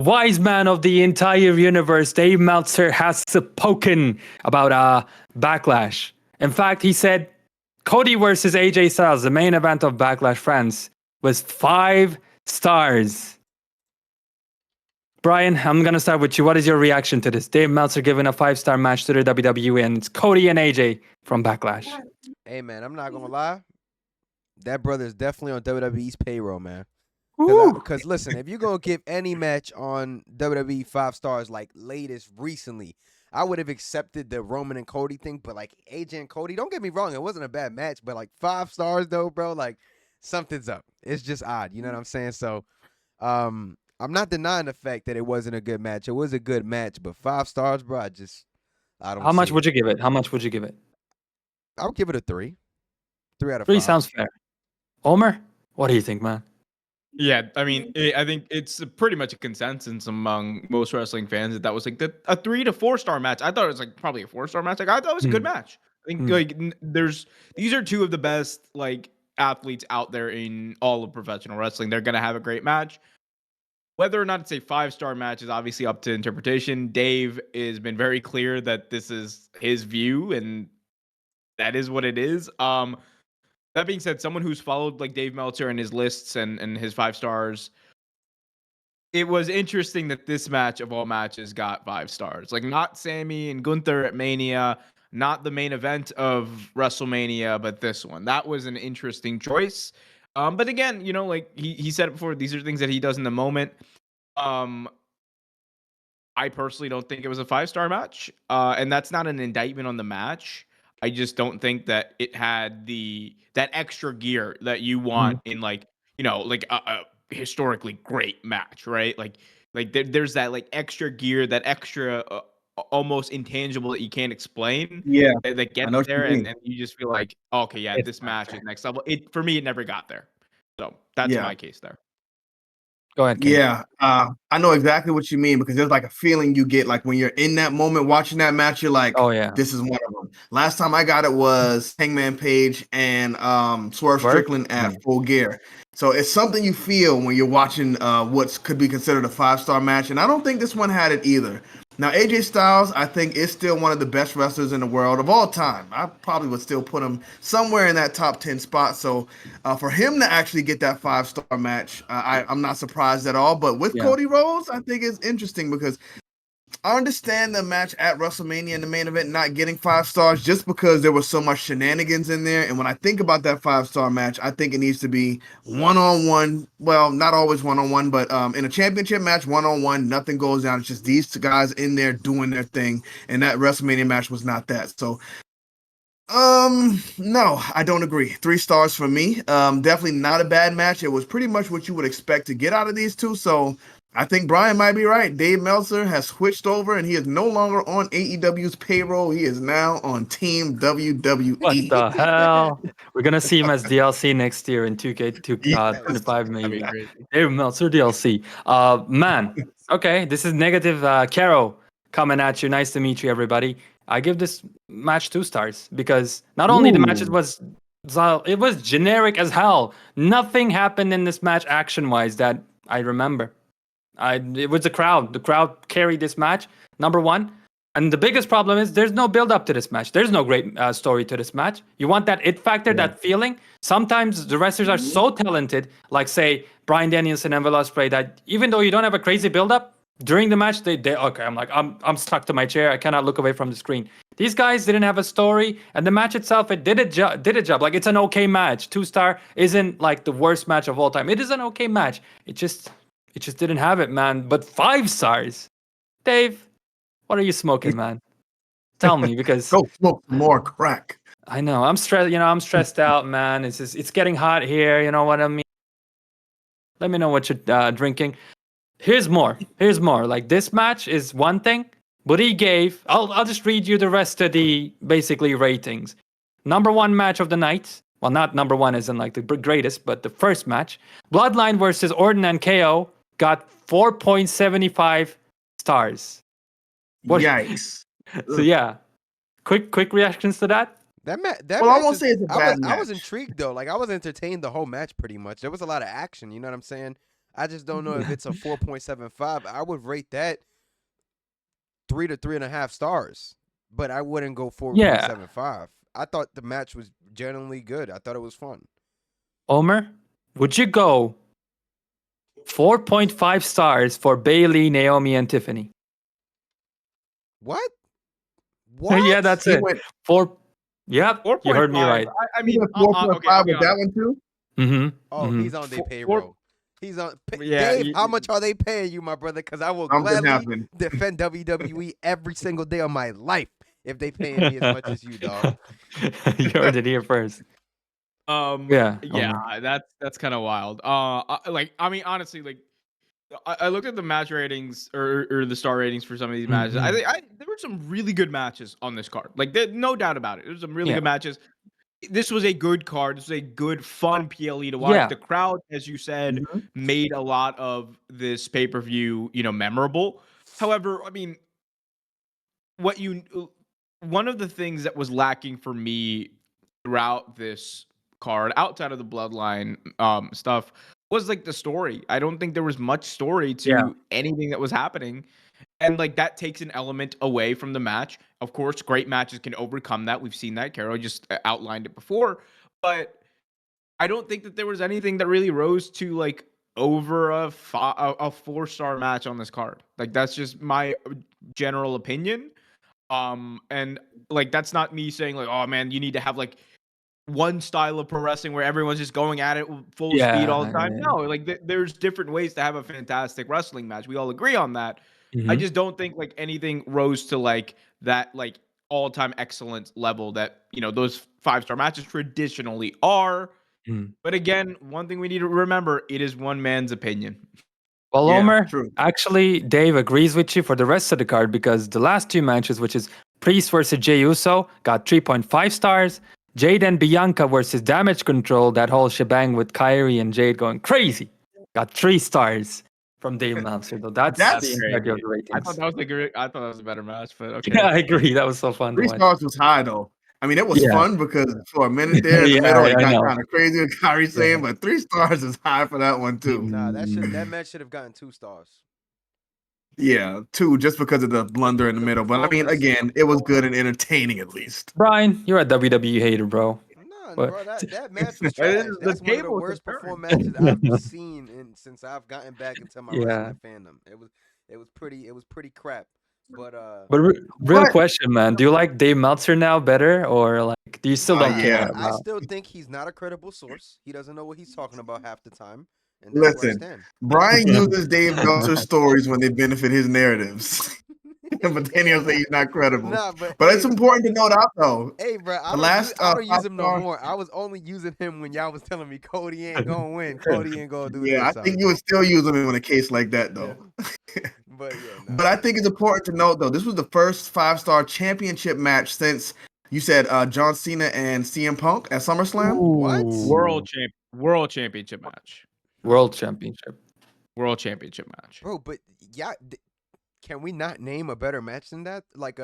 wise man of the entire universe, Dave Meltzer, has spoken about Backlash. In fact, he said Cody versus AJ Styles, the main event of Backlash France, was 5 stars. Brian, I'm going to start with you. What is your reaction to this? Dave Meltzer giving a 5-star match to the WWE, and it's Cody and AJ from Backlash. Hey, man, I'm not going to lie. That brother is definitely on WWE's payroll, man. Woo! Because listen, if you're going to give any match on WWE 5 stars like latest recently, I would have accepted the Roman and Cody thing. But like AJ and Cody, don't get me wrong, it wasn't a bad match. But like 5 stars though, bro, like something's up. It's just odd. You know what I'm saying? So I'm not denying the fact that it wasn't a good match. It was a good match. But 5 stars, bro, I don't How much see would it. you give it? How much would you give it? I would give it a 3. 3 out of 3 5. sounds fair. Omer, what do you think, man? Yeah, I mean, I think it's pretty much a consensus among most wrestling fans that was like a 3 to 4 star match. I thought it was like probably a 4-star match. Like I thought it was a good match. I think like these are two of the best like athletes out there in all of professional wrestling. They're gonna have a great match. Whether or not it's a 5-star match is obviously up to interpretation. Dave has been very clear that this is his view, and that is what it is. That being said, someone who's followed like Dave Meltzer and his lists and his 5 stars, it was interesting that this match of all matches got 5 stars. Like not Sammy and Gunther at Mania, not the main event of WrestleMania, but this one. That was an interesting choice. But again, you know, like he said it before, these are things that he does in the moment. I personally don't think it was a 5-star match. And that's not an indictment on the match. I just don't think that it had that extra gear that you want in like, you know, like a historically great match, right? Like there's that like extra gear, that extra almost intangible that you can't explain. Yeah, That gets there, and you just feel like, okay, yeah, this match is next level. For me, it never got there. So that's my case there. Go ahead, King. Yeah, I know exactly what you mean because there's like a feeling you get like when you're in that moment watching that match, you're like, oh yeah, this is one of them. Last time I got it was Hangman Page and Swerve Strickland at Full Gear. So it's something you feel when you're watching what could be considered a 5-star match, and I don't think this one had it either. Now, AJ Styles, I think, is still one of the best wrestlers in the world of all time. I probably would still put him somewhere in that top 10 spot. So for him to actually get that 5-star match, I'm not surprised at all. But with Cody Rhodes, I think it's interesting because I understand the match at WrestleMania in the main event not getting 5 stars just because there was so much shenanigans in there. And when I think about that 5-star match, I think it needs to be one-on-one. Well, not always one-on-one, but in a championship match, one-on-one, nothing goes down. It's just these two guys in there doing their thing. And that WrestleMania match was not that. So, no, I don't agree. 3 stars for me. Definitely not a bad match. It was pretty much what you would expect to get out of these two. So, I think Brian might be right. Dave Meltzer has switched over, and he is no longer on AEW's payroll. He is now on Team WWE. What the hell? We're gonna see him as DLC next year in 2K25 maybe. Dave Meltzer DLC. Man. Okay, this is negative. Caro coming at you. Nice to meet you, everybody. I give this match 2 stars because not only the match it was generic as hell. Nothing happened in this match action-wise that I remember. It was the crowd. The crowd carried this match, number one. And the biggest problem is there's no build up to this match. There's no great story to this match. You want that it factor, that feeling. Sometimes the wrestlers are so talented, like say Bryan Danielson and Will Ospreay, that even though you don't have a crazy build up during the match, they okay. I'm stuck to my chair. I cannot look away from the screen. These guys didn't have a story, and the match itself, it did a job. Like it's an okay match. 2-star isn't like the worst match of all time. It is an okay match. It just didn't have it, man. But 5 stars. Dave, what are you smoking, man? Tell me, because go smoke more crack. I know. I'm stressed, I'm stressed out, man. It's getting hot here, you know what I mean? Let me know what you're drinking. Here's more. Like this match is one thing, but he gave I'll just read you the rest of the basically ratings. Number 1 match of the night. Well, not number 1 isn't like the greatest, but the first match. Bloodline versus Orton and KO got 4.75 stars. Yikes. So yeah. Quick reactions to that? I won't say it's a bad match. I was intrigued though. Like I was entertained the whole match pretty much. There was a lot of action, you know what I'm saying? I just don't know if it's a 4.75. I would rate that 3 to 3.5 stars, but I wouldn't go 4.75. I thought the match was genuinely good. I thought it was fun. Omer, would you go 4.5 stars for Bailey, Naomi, and Tiffany? What? What? Yeah, that's He it. went 4. Yep, you heard me 4.5. right. I mean, 4.5 okay, I'll be with that honest. one too. Mm-hmm. Oh, he's on their payroll. He's on. Yeah, Dave, how much are they paying you, my brother? Because I will Something gladly happened. defend WWE every single day of my life if they paying me as much as you, dog. You heard it here first. Yeah, that's kind of wild. I mean, honestly, like, I looked at the match ratings or the star ratings for some of these matches. Mm-hmm. There were some really good matches on this card. Like, no doubt about it. There was some really good matches. This was a good card. This was a good, fun PLE to watch. Yeah. The crowd, as you said, made a lot of this pay-per-view, memorable. However, I mean, one of the things that was lacking for me throughout this card, outside of the bloodline stuff, was like the story. I don't think there was much story to anything that was happening. And like that takes an element away from the match. Of course, great matches can overcome that. We've seen that. Carol just outlined it before. But I don't think that there was anything that really rose to like over a 4-star match on this card. Like that's just my general opinion. And like that's not me saying like, oh man, you need to have like one style of pro wrestling where everyone's just going at it full speed all the time. No, like there's different ways to have a fantastic wrestling match. We all agree on that. I just don't think like anything rose to like that like all-time excellence level that those 5-star matches traditionally are. But again, one thing we need to remember, it is one man's opinion. Well, Omer, actually, Dave agrees with you for the rest of the card because the last 2 matches, which is Priest versus Jey Uso, got 3.5 stars. Jade and Bianca versus Damage Control, that whole shebang with Kyrie and Jade going crazy, got 3 stars from Dave Meltzer. Though that's the entirety of the ratings. I thought that was a better match, but okay. Yeah, I agree. That was so fun. 3 stars was high though. I mean, it was fun because for a minute there in the middle, it got kind of crazy with Kyrie saying, but 3 stars is high for that one too. Nah, that match should have gotten 2 stars. Yeah, 2 just because of the blunder in the middle. But I mean, again, it was good and entertaining at least. Brian, you're a WWE hater, bro. Nah, bro, that match was trash. That's one of the worst perform matches I've seen since I've gotten back into my wrestling fandom. It was pretty crap. But real question, man. Do you like Dave Meltzer now better, or like do you still don't care? I still think he's not a credible source. He doesn't know what he's talking about half the time. And listen, Brian uses Dave Meltzer's stories when they benefit his narratives. But then he'll say he's not credible. Nah, but it's important to note out though. Hey, bro, I don't use him no more. I was only using him when y'all was telling me Cody ain't gonna win. Cody ain't gonna do this. Yeah, I think you would still use him in a case like that though. Yeah. But I think it's important to note though, this was the first 5-star championship match since you said John Cena and CM Punk at SummerSlam. What? World championship match. World championship match. Bro, but yeah, can we not name a better match than that? Like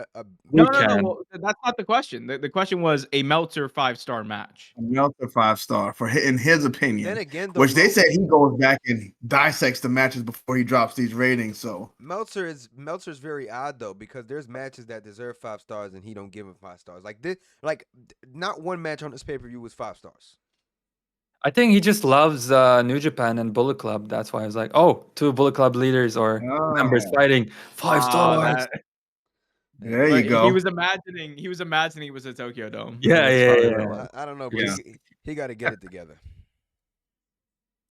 No. Well, that's not the question. The question was a Meltzer 5-star match. A Meltzer 5-star in his opinion. Then again, which they said he goes back and dissects the matches before he drops these ratings. So Meltzer's very odd though, because there's matches that deserve 5 stars and he don't give them 5 stars. Like this, not one match on this pay-per-view was 5 stars. I think he just loves New Japan and Bullet Club. That's why I was like, 2 Bullet Club leaders or members fighting 5 stars. There you go. He was imagining it was a Tokyo Dome. Yeah. I don't know, but he got to get it together.